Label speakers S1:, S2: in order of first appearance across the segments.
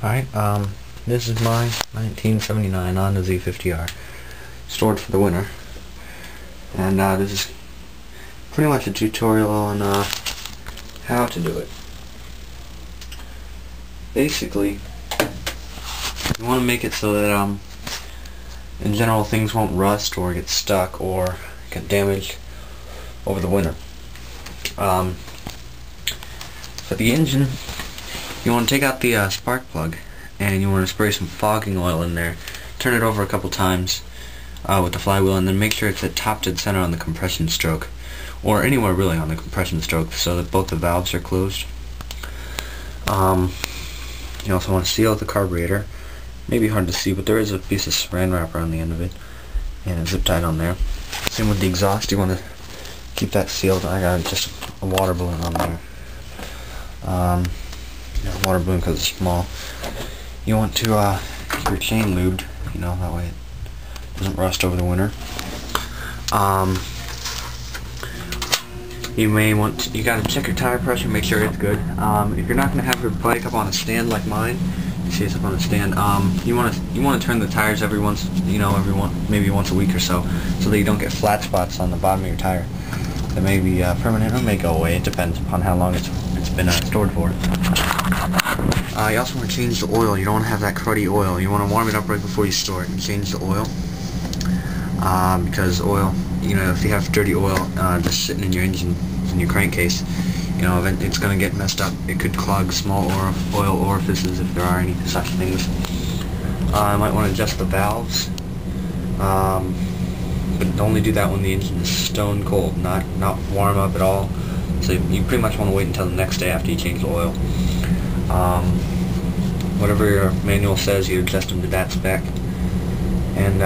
S1: Alright, this is my 1979 Honda Z50R, stored for the winter, and this is pretty much a tutorial on how to do it. Basically, you want to make it so that in general things won't rust or get stuck or get damaged over the winter. For the engine, you want to take out the spark plug and you want to spray some fogging oil in there. Turn it over a couple times with the flywheel, and then make sure it's at top dead center on the compression stroke, or anywhere really on the compression stroke, so that both the valves are closed. You also want to seal the carburetor. Maybe hard to see, but there is a piece of saran wrap around the end of it, and it's zip tied on there. Same with the exhaust. You want to keep that sealed. I got just a water balloon on there. Water balloon because it's small. You want to keep your chain lubed, that way it doesn't rust over the winter. You gotta check your tire pressure, make sure it's good. If you're not gonna have your bike up on a stand like mine, you see it's up on a stand. You want to turn the tires maybe once a week or so that you don't get flat spots on the bottom of your tire. That may be permanent or may go away. It depends upon how long it's been stored for. You also want to change the oil. You don't want to have that cruddy oil. You want to warm it up right before you store it and change the oil. Because oil, if you have dirty oil just sitting in your engine, in your crankcase, it's going to get messed up. It could clog small oil orifices if there are any such things. I might want to adjust the valves. But only do that when the engine is stone cold, not warm up at all. So you pretty much want to wait until the next day after you change the oil. Whatever your manual says, you adjust them to that spec. And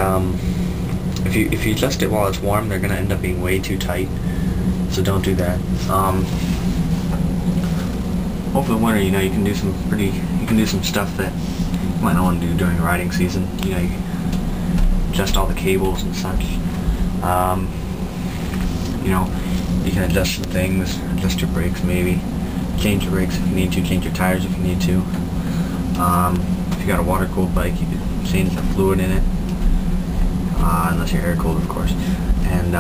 S1: if you adjust it while it's warm, they're going to end up being way too tight. So don't do that. Over the winter, you can do some stuff that you might not want to do during riding season. You can adjust all the cables and such. You can adjust some things, adjust your brakes maybe, change your brakes if you need to, change your tires if you need to. If you got a water-cooled bike, you can change the fluid in it, unless you're air-cooled, of course. And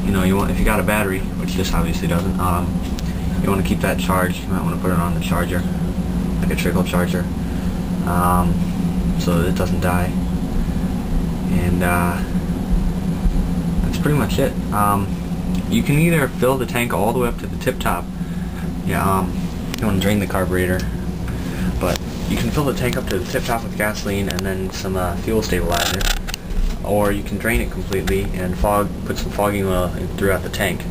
S1: if you got a battery, which this obviously doesn't, you want to keep that charged. You might want to put it on the charger, like a trickle charger, so that it doesn't die. And that's pretty much it. You can either fill the tank all the way up to the tip top. You want to drain the carburetor, but you can fill the tank up to the tip top with gasoline and then some fuel stabilizer, or you can drain it completely and put some fogging oil throughout the tank.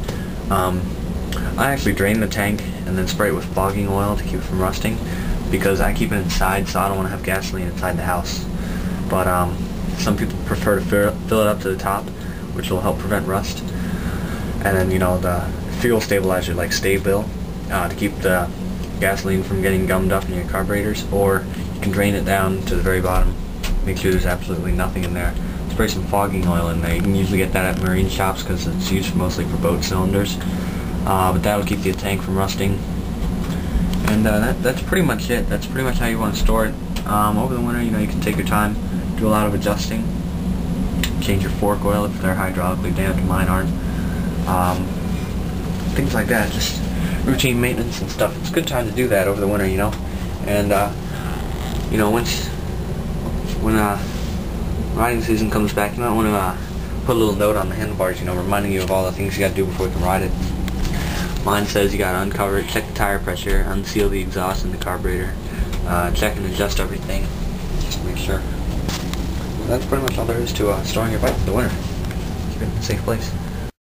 S1: I actually drain the tank and then spray it with fogging oil to keep it from rusting, because I keep it inside, so I don't want to have gasoline inside the house. But some people prefer to fill it up to the top, which will help prevent rust. And then the fuel stabilizer, like Sta-Bil, to keep the gasoline from getting gummed up in your carburetors. Or you can drain it down to the very bottom, make sure there's absolutely nothing in there. Spray some fogging oil in there. You can usually get that at marine shops because it's used mostly for boat cylinders. But that will keep the tank from rusting. And that's pretty much it. That's pretty much how you want to store it. Over the winter, you can take your time, do a lot of adjusting, change your fork oil if they're hydraulically damped. Mine aren't. Things like that, just routine maintenance and stuff. It's a good time to do that over the winter, and when riding season comes back, you might want to put a little note on the handlebars, reminding you of all the things you got to do before you can ride it. Mine says you got to uncover it, check the tire pressure, unseal the exhaust and the carburetor, check and adjust everything, just to make sure. That's pretty much all there is to storing your bike for the winter. Keep it in a safe place.